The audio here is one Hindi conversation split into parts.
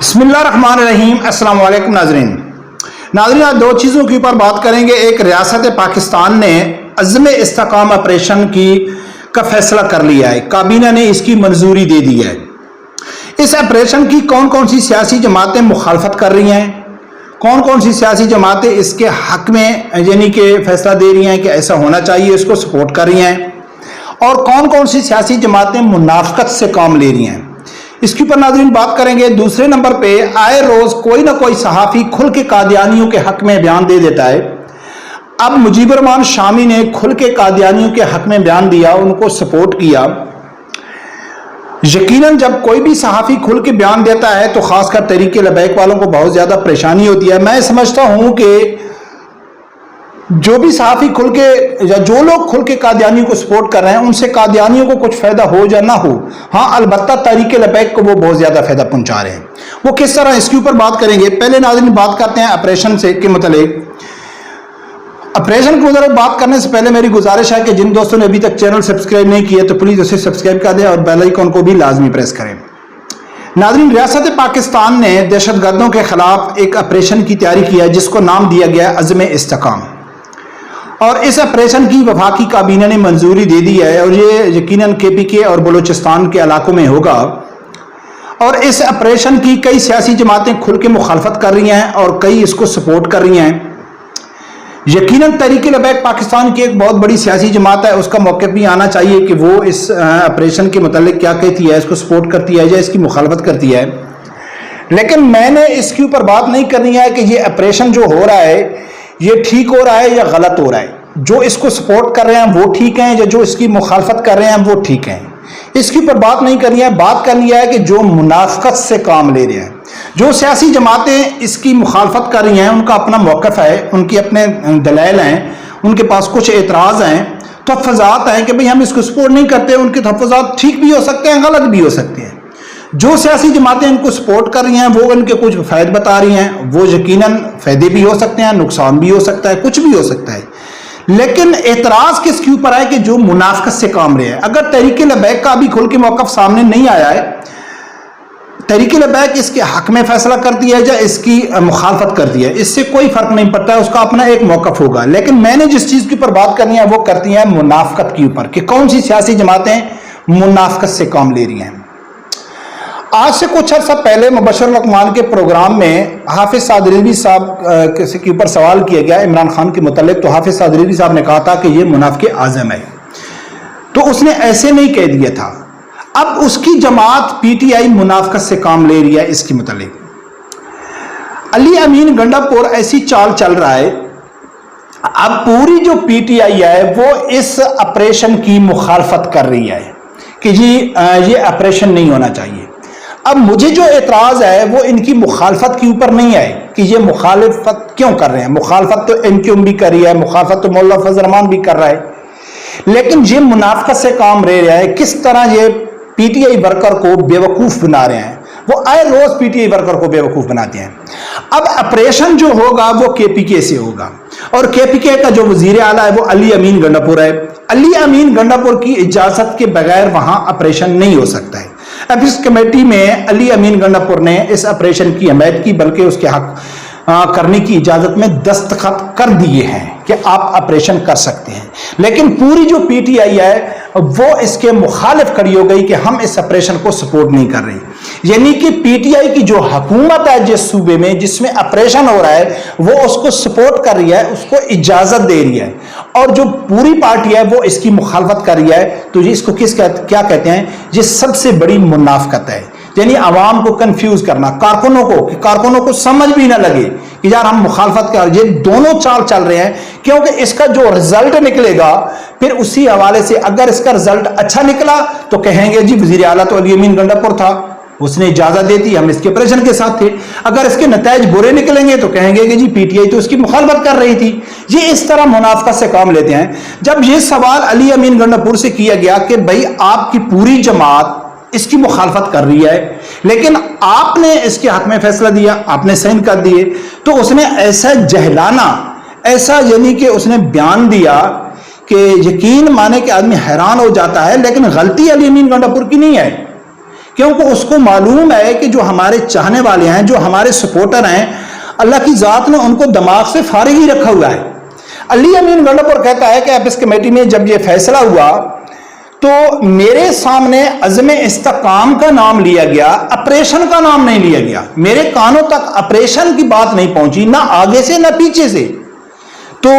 बिस्मिल्लाहिर्रहमानिर्रहीम। अस्सलाम वालेकुम नाज़रीन। आज दो चीज़ों के ऊपर बात करेंगे। एक, रियासत पाकिस्तान ने अज़्म इस्तेकाम ऑपरेशन का फैसला कर लिया है, काबीना ने इसकी मंजूरी दे दी है। इस ऑपरेशन की कौन कौन सी सियासी जमातें मुखालफत कर रही हैं, कौन कौन सी सियासी जमातें इसके हक में यानी कि फैसला दे रही हैं कि ऐसा होना चाहिए, इसको सपोर्ट कर रही हैं, और कौन कौन सी सियासी जमातें मुनाफकत से काम ले रही हैं, इसके ऊपर नाज़रीन बात करेंगे। दूसरे नंबर पे, आए रोज कोई ना कोई सहाफ़ी खुल के कादियानियों के हक में बयान दे देता है। अब मुजीबुर रहमान शामी ने खुल के कादियानियों के हक में बयान दिया, उनको सपोर्ट किया। यकीनन जब कोई भी सहाफ़ी खुल के बयान देता है तो खासकर तहरीक लबैक वालों को बहुत ज़्यादा परेशानी होती है। मैं समझता हूँ कि जो भी सहाफ़ी खुल के या जो लोग खुल के कादियानियों को सपोर्ट कर रहे हैं, उनसे कादियानियों को कुछ फ़ायदा हो या ना हो, हाँ अलबत्ता तहरीक लबैक को वो बहुत ज़्यादा फ़ायदा पहुँचा रहे हैं। वो किस तरह, इसके ऊपर बात करेंगे। पहले नाज़रीन बात करते हैं ऑपरेशन से के मतलब। ऑपरेशन के मतलब बात करने से पहले मेरी गुजारिश है कि जिन दोस्तों ने अभी तक चैनल सब्सक्राइब नहीं किया तो प्लीज़ उसे सब्सक्राइब कर दें और बेल आइकन को भी लाजमी प्रेस करें। नाज़रीन, रियासत पाकिस्तान ने दहशतगर्दों के खिलाफ एक ऑपरेशन की तैयारी की है जिसको नाम दिया गया अज़्म इस्तेकाम, और इस ऑपरेशन की वफाकी काबीना ने मंजूरी दे दी है और ये यकीनन KPK और बलूचिस्तान के इलाकों में होगा। और इस ऑपरेशन की कई सियासी जमातें खुल के मुखालफत कर रही हैं और कई इसको सपोर्ट कर रही हैं। यकीनन तहरीक लबैक पाकिस्तान की एक बहुत बड़ी सियासी जमात है, उसका मौक़िफ़ भी आना चाहिए कि वो इस ऑपरेशन के मुतालिक क्या कहती है, इसको सपोर्ट करती है या इसकी मुखालफत करती है। लेकिन मैंने इसके ऊपर बात नहीं करनी है कि ये ऑपरेशन जो हो रहा है ये ठीक हो रहा है या गलत हो रहा है, जो इसको सपोर्ट कर रहे हैं वो ठीक हैं या जो इसकी मुखालफत कर रहे हैं वो ठीक हैं। इसके ऊपर बात नहीं करनी है। बात करनी है कि जो मुनाफकत से काम ले रहे हैं, जो सियासी जमातें इसकी मुखालफत कर रही हैं, उनका अपना मौक़िफ़ है, उनके अपने दलाइल हैं, उनके पास कुछ एतराज़ हैं, तहफ़्फ़ुज़ात हैं कि भाई हम इसको सपोर्ट नहीं करते। उनके तहफ़्फ़ुज़ात ठीक भी हो सकते हैं, गलत भी हो सकते हैं। जो सियासी जमातें इनको सपोर्ट कर रही हैं वो इनके कुछ फ़ायदे बता रही हैं, वो यकीनन फ़ायदे भी हो सकते हैं, नुकसान भी हो सकता है, कुछ भी हो सकता है। लेकिन एतराज़ किसके ऊपर है कि जो मुनाफकत से काम रहे हैं। अगर तहरीक लबैक का भी खुल के मौक़िफ़ सामने नहीं आया है, तहरीक लबैक इसके हक में फैसला करती है या इसकी मुखालफत करती है, इससे कोई फ़र्क नहीं पड़ता है, उसका अपना एक मौक़िफ़ होगा। लेकिन मैंने जिस चीज़ के ऊपर बात करनी है वो करती है मुनाफकत के ऊपर कि कौन सी सियासी जमातें मुनाफकत से काम ले रही हैं। आज से कुछ अर्सा पहले मुबशर लकमान के प्रोग्राम में हाफिज साद रिजवी साहब के ऊपर सवाल किया गया इमरान खान के मुतालिक, तो हाफिज साद रिजवी साहब ने कहा था कि ये मुनाफिक आज़म है, तो उसने ऐसे नहीं कह दिया था। अब उसकी जमात PTI मुनाफिकत से काम ले रही है। इसके मुतालिक अली अमीन गंडापुर ऐसी चाल चल रहा है। अब पूरी जो PTI है वो इस ऑपरेशन की मुखालफत कर रही है कि जी ये ऑपरेशन नहीं होना चाहिए। अब मुझे जो एतराज़ है वो इनकी मुखालफत के ऊपर नहीं है कि ये मुखालफत क्यों कर रहे हैं। मुखालफत तो MQM भी कर रही है, मुखालफत तो मौलाना फजल रहमान भी कर रहा है, लेकिन ये मुनाफकत से काम ले रहा है। किस तरह ये PTI वर्कर को बेवकूफ़ बना रहे हैं, वो आए रोज़ PTI वर्कर को बेवकूफ़ बनाते हैं। अब ऑपरेशन जो होगा वो KPK से होगा और KPK का जो वज़ीर आला है वो अली अमीन गंडापुर है। अली अमीन गंडापुर की इजाज़त के बगैर वहाँ ऑपरेशन नहीं हो सकता है। अब इस कमेटी में अली अमीन गंडापुर ने इस ऑपरेशन की हमायत की, बल्कि उसके हक करने की इजाज़त में दस्तखत कर दिए हैं कि आप ऑपरेशन कर सकते हैं। लेकिन पूरी जो PTI है वो इसके मुखालिफ खड़ी हो गई कि हम इस ऑपरेशन को सपोर्ट नहीं कर रहे। यानी कि PTI की जो हुकूमत है जिस सूबे में जिसमें ऑपरेशन हो रहा है वो उसको सपोर्ट कर रही है, उसको इजाज़त दे रही है, और जो पूरी पार्टी है वो इसकी मुखालफत कर रही है। तो इसको क्या कहते हैं, ये सबसे बड़ी मुनाफकत है। यानी आवाम को कंफ्यूज करना, कारकुनों को समझ भी ना लगे कि यार हम मुखालफत कर, ये दोनों चाल चल रहे हैं। क्योंकि इसका जो रिजल्ट निकलेगा फिर उसी हवाले से, अगर इसका रिजल्ट अच्छा निकला तो कहेंगे जी वजीर आला तो अली अमीन गंडापुर था, उसने इजाजत दी थी, हम इसके ऑपरेशन के साथ थे। अगर इसके नतीजे बुरे निकलेंगे तो कहेंगे कि जी PTI तो इसकी मुखालफत कर रही थी। ये इस तरह मुनाफकत से काम लेते हैं। जब ये सवाल अली अमीन गंडापुर से किया गया कि भाई आपकी पूरी जमात इसकी मुखालफत कर रही है लेकिन आपने इसके हक में फैसला दिया, आपने साइन कर दिए, तो उसने ऐसा जहलाना, ऐसा यानी कि उसने बयान दिया कि यकीन माने कि आदमी हैरान हो जाता है। लेकिन गलती अली अमीन गंडापुर की नहीं है क्योंकि उसको मालूम है कि जो हमारे चाहने वाले हैं, जो हमारे सपोर्टर हैं, अल्लाह की ज़ात ने उनको दिमाग से फारिग ही रखा हुआ है। अली अमीन गंडापुर कहता है कि एपिस कमेटी में जब ये फैसला हुआ तो मेरे सामने अज़्म इस्तेकाम का नाम लिया गया, ऑपरेशन का नाम नहीं लिया गया। मेरे कानों तक ऑपरेशन की बात नहीं पहुंची, ना आगे से ना पीछे से। तो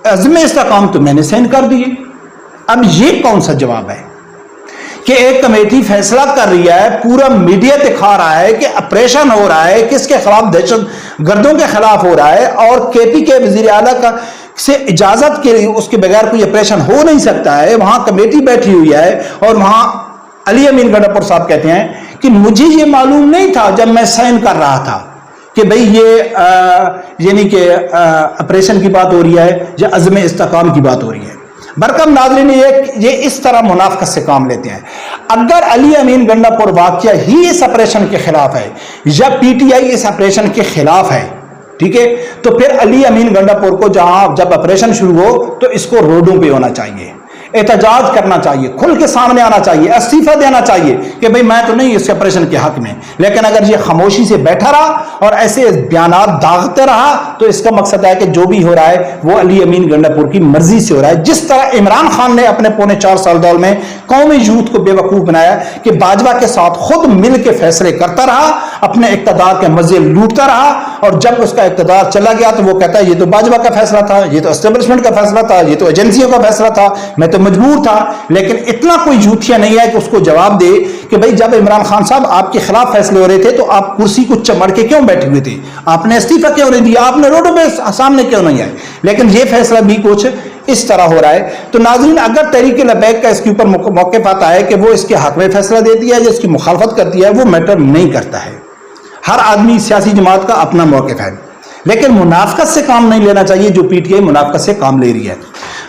अज़्म इस्तेकाम तो मैंने साइन कर दिए। अब ये कौन सा जवाब है कि एक कमेटी फैसला कर रही है, पूरा मीडिया दिखा रहा है कि ऑपरेशन हो रहा है, किसके खिलाफ, दहशत गर्दों के खिलाफ हो रहा है, और केपी के वजीर आला का से इजाजत के लिए उसके बगैर कोई ऑपरेशन हो नहीं सकता है। वहां कमेटी बैठी हुई है और वहां अली अमीन गंडापुर साहब कहते हैं कि मुझे ये मालूम नहीं था जब मैं साइन कर रहा था कि भाई ये यानी कि ऑपरेशन की बात हो रही है या अज़्म इस्तेकाम की बात हो रही है। बरकम नाज़रीन, ये इस तरह मुनाफकत से काम लेते हैं। अगर अली अमीन गंडापुर वाकया ही इस ऑपरेशन के खिलाफ है या पीटीआई इस ऑपरेशन के खिलाफ है, ठीक है, तो फिर अली अमीन गंडापुर को जब ऑपरेशन शुरू हो तो इसको रोडों पे होना चाहिए, एहतजाज करना चाहिए, खुल के सामने आना चाहिए, इस्तीफा देना चाहिए कि भाई मैं तो नहीं इस ऑपरेशन के हक में। लेकिन अगर ये खामोशी से बैठा रहा और ऐसे बयानात दागते रहा तो इसका मकसद है कि जो भी हो रहा है वो अली अमीन गंडापुर की मर्जी से हो रहा है। जिस तरह इमरान खान ने अपने पौने 4 साल दौर में कौमी यूथ को बेवकूफ बनाया कि बाजवा के साथ खुद मिल के फैसले करता रहा, अपने इक़्तिदार के मजे लूटता रहा, और जब उसका इक़्तिदार चला गया तो वो कहता है ये तो बाजवा का फैसला था, ये तो एस्टेब्लिशमेंट का फैसला था, ये तो एजेंसियों का फैसला था, मैं तो मजबूर था। लेकिन इतना कोई यूथिया नहीं है कि उसको जवाब दे कि भाई जब इमरान खान साहब आपके खिलाफ फैसले हो रहे थे तो आप कुर्सी को चमड़ के क्यों बैठे हुए थे, आपने इस्तीफा क्यों नहीं दिया, आपने रोडों पे सामने क्यों नहीं आए। लेकिन ये फैसला भी कुछ इस तरह हो रहा है। तो नाज़रीन, अगर तहरीक लबैक का इसके ऊपर मौक़िफ़ आता है कि वो इसके हक में फैसला दे दिया या इसकी मुखालफत कर दिया है, वो मैटर नहीं करता है। हर आदमी सियासी जमात का अपना मौक़िफ़ है, लेकिन मुनाफकत से काम नहीं लेना चाहिए जो पीटीआई मुनाफकत से काम ले रही है।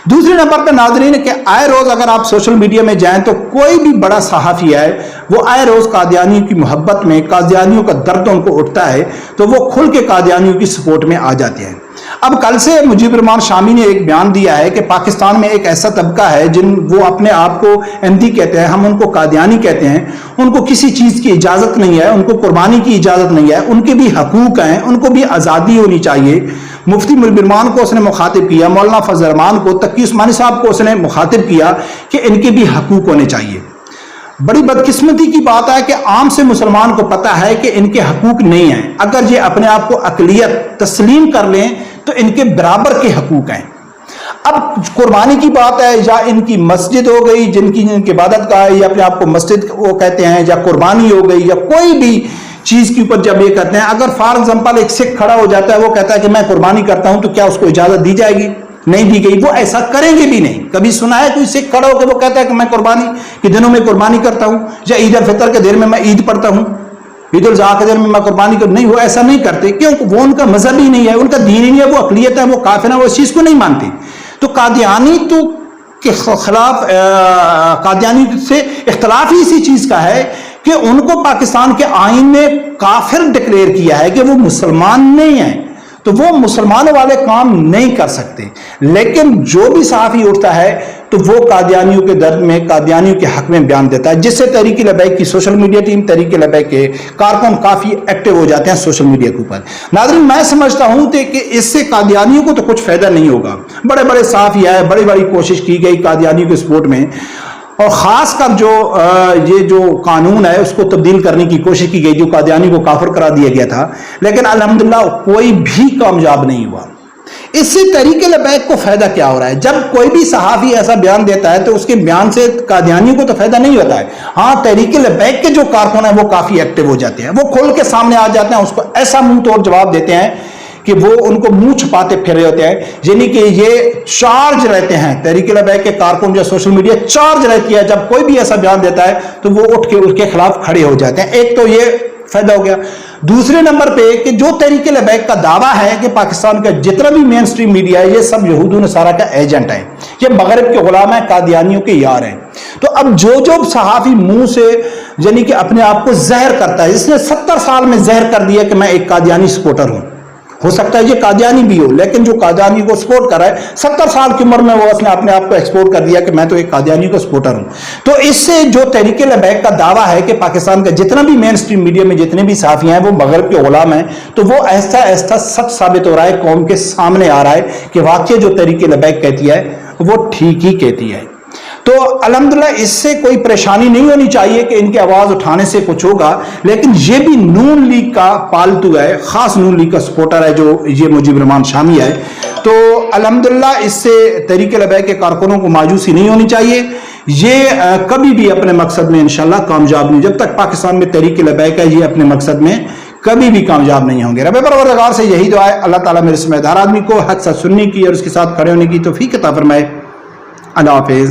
दूसरे नंबर पर नाज़रीन कि आए रोज अगर आप सोशल मीडिया में जाएं तो कोई भी बड़ा सहाफ़ी है वो आए रोज कादियानियों की मोहब्बत में, कादियानियों का दर्द उनको उठता है तो वो खुल के कादियानियों की सपोर्ट में आ जाते हैं। अब कल से मुजीब रहमान शामी ने एक बयान दिया है कि पाकिस्तान में एक ऐसा तबका है जिन वो अपने आप को अहमदी कहते हैं, हम उनको कादियानी कहते हैं, उनको किसी चीज़ की इजाज़त नहीं है, उनको कुर्बानी की इजाज़त नहीं है, उनके भी हकूक़ हैं, उनको भी आज़ादी होनी चाहिए। मुफ्ती मुजीब रहमान को उसने मुखातिब किया, मौलाना फजल रहमान को, तकी उस्मानी साहब को उसने मुखातिब किया कि इनके भी हकूक़ होने चाहिए। बड़ी बदकिस्मती की बात है कि आम से मुसलमान को पता है कि इनके हकूक़ नहीं हैं। अगर ये अपने आप को अक़लियत तस्लीम कर लें तो इनके बराबर के हकूक़ हैं। अब कुर्बानी की बात है या इनकी मस्जिद हो गई जिनकी इबादत का है, या अपने आप को मस्जिद वो कहते हैं, या कुर्बानी हो गई, या कोई भी चीज़ के ऊपर जब ये कहते हैं, अगर फॉर एग्जाम्पल एक सिख खड़ा हो जाता है, वो कहता है कि मैं कुर्बानी करता हूं, तो क्या उसको इजाज़त दी जाएगी? नहीं दी गई। वो ऐसा करेंगे भी नहीं। कभी सुना है कोई सिख खड़ा होकर वो कहता है कि मैं कुर्बानी के दिनों में कुर्बानी करता हूं, या ईद उल फितर के दिन में मैं ईद पढ़ता हूं, ईद उल ज़ुहा के दिन में मैं कुर्बानी कर, नहीं, वो ऐसा नहीं करते। क्यों? वो उनका मजहब ही नहीं है, उनका दीन ही नहीं है, वो अक़लियत है, वो काफिर है, वो इस चीज़ को नहीं मानते। तो कादियानी तो के खिलाफ कादियानी से इख्तलाफ ही इसी चीज़ का है कि उनको पाकिस्तान के आईन में काफिर डिक्लेयर किया है कि वो मुसलमान नहीं है, तो वो मुसलमानों वाले काम नहीं कर सकते। लेकिन जो भी सहाफ़ी उठता है तो वो कादियानियों के दर्द में, कादियानियों के हक में बयान देता है, जिससे तहरीक लबैक की सोशल मीडिया टीम, तहरीक लबैक के कारकुन काफ़ी एक्टिव हो जाते हैं सोशल मीडिया के ऊपर। नाज़रीन, मैं समझता हूँ कि इससे कादियानियों को तो कुछ फ़ायदा नहीं होगा। बड़े बड़े सहाफ़ी आए, बड़ी बड़ी कोशिश की गई कादियानियों के सपोर्ट में, और ख़ासकर जो ये जो कानून है उसको तब्दील करने की कोशिश की गई, जो कादियानी को काफिर करा दिया गया था, लेकिन अल्हम्दुलिल्लाह कोई भी कामयाब नहीं हुआ। इससे तहरीक लबैक को फायदा क्या हो रहा है? जब कोई भी सहाफ़ी ऐसा बयान देता है तो उसके बयान से कादियानियों को तो फायदा नहीं होता है। हाँ, तहरीक लबैक के जो कारकुन है वो काफी एक्टिव हो जाते हैं, वो खोल के सामने आ जाते हैं, उसको ऐसा मुंह तोड़ जवाब देते हैं कि वो उनको मुंह छुपाते फिर रहे होते हैं। यानी कि ये चार्ज रहते हैं, तहरीक लबैक के कारकुन जो सोशल मीडिया चार्ज रहती है, जब कोई भी ऐसा बयान देता है तो वो उठ के उसके खिलाफ खड़े हो जाते हैं। एक तो ये फायदा हो गया। दूसरे नंबर पे कि जो तहरीक लबैक का दावा है कि पाकिस्तान का जितना भी मेन स्ट्रीम मीडिया है ये सब यहूद नसारा का एजेंट है, ये मगरब के गुलाम है, कादियानियों के यार हैं। तो अब जो सहाफ़ी मुंह से यानी कि अपने आप को जहर करता है, इसने 70 साल में जहर कर दिया कि मैं एक कादियानी सपोर्टर हूं, हो सकता है ये कादियानी भी हो, लेकिन जो कादियानी को सपोर्ट कर रहा है, 70 साल की उम्र में वो उसने अपने आप को एक्सपोर्ट कर दिया कि मैं तो एक कादियानी को सपोर्टर हूं। तो इससे जो तहरीक लबैक का दावा है कि पाकिस्तान का जितना भी मेन स्ट्रीम मीडिया में जितने भी सहाफी हैं वो मगरब के गुलाम हैं, तो वो ऐसा ऐसा सच साबित हो रहा है, कौम के सामने आ रहा है कि वाकई जो तहरीक लबैक कहती है वो ठीक ही कहती है। तो अल्हम्दुलिल्लाह इससे कोई परेशानी नहीं होनी चाहिए कि इनकी आवाज उठाने से कुछ होगा, लेकिन ये भी नून लीग का पालतू है, खास नून लीग का सपोर्टर है जो ये मुजीब रहमान शामी है। तो अल्हम्दुलिल्लाह इससे तहरीक लबैक के कारकुनों को मायूसी नहीं होनी चाहिए। ये कभी भी अपने मकसद में इंशाल्लाह कामयाब नहीं, जब तक पाकिस्तान में तहरीक लबैक है ये अपने मकसद में कभी भी कामयाब नहीं होंगे। रब परवरदिगार से यही दुआ है, अल्लाह ताला मेरे समझदार आदमी को हक सच सुनने की और उसके साथ खड़े होने की तौफीक अता फरमाए। अल्लाह हाफिज।